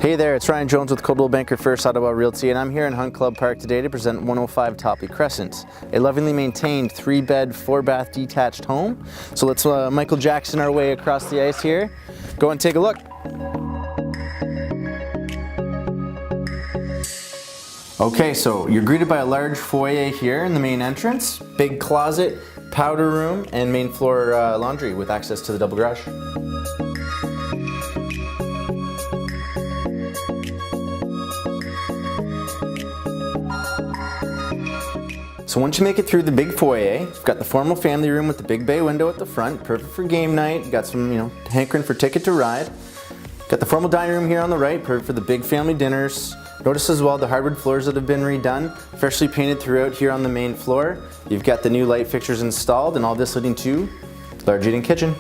Hey there, it's Ryan Jones with Coldwell Banker First Ottawa Realty, and I'm here in Hunt Club Park today to present 105 Topley Crescent, a lovingly maintained 3-bed, 4-bath detached home. So let's Michael Jackson our way across the ice here. Go and take a look. Okay, so you're greeted by a large foyer here in the main entrance, big closet, powder room, and main floor laundry with access to the double garage. So once you make it through the big foyer, you've got the formal family room with the big bay window at the front, perfect for game night. You've got some, hankering for Ticket to Ride. Got the formal dining room here on the right, perfect for the big family dinners. Notice as well the hardwood floors that have been redone, freshly painted throughout here on the main floor. You've got the new light fixtures installed, and all this leading to large eating kitchen.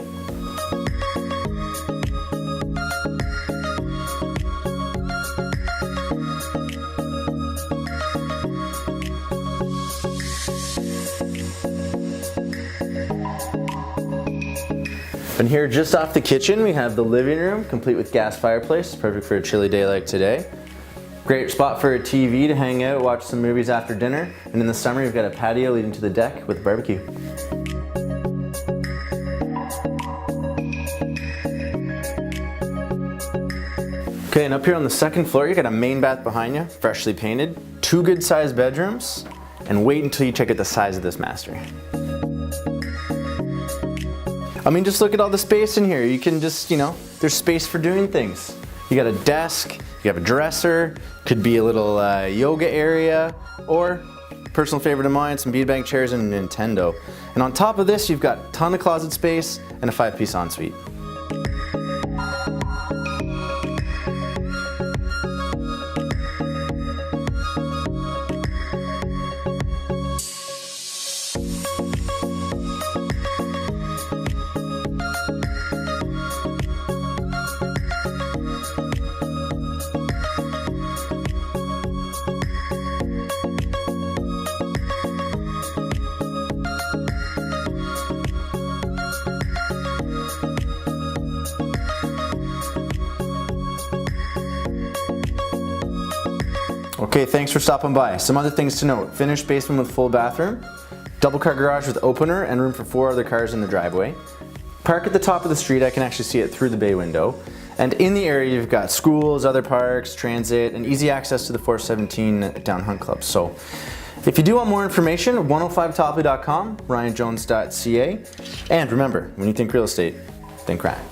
And here just off the kitchen we have the living room, complete with gas fireplace, perfect for a chilly day like today. Great spot for a TV to hang out, watch some movies after dinner, and in the summer you've got a patio leading to the deck with a barbecue. Okay, and up here on the second floor you got a main bath behind you, freshly painted, 2 good sized bedrooms, and wait until you check out the size of this master. I mean, just look at all the space in here. You can just, there's space for doing things. You got a desk, you have a dresser, could be a little yoga area, or personal favorite of mine, some beanbag chairs and a Nintendo. And on top of this, you've got a ton of closet space and a 5-piece ensuite. Okay, thanks for stopping by. Some other things to note: finished basement with full bathroom, double car garage with opener and room for 4 other cars in the driveway. Park at the top of the street, I can actually see it through the bay window. And in the area you've got schools, other parks, transit, and easy access to the 417 down Hunt Club. So if you do want more information, 105topley.com, ryanjones.ca. And remember, when you think real estate, think Ryan.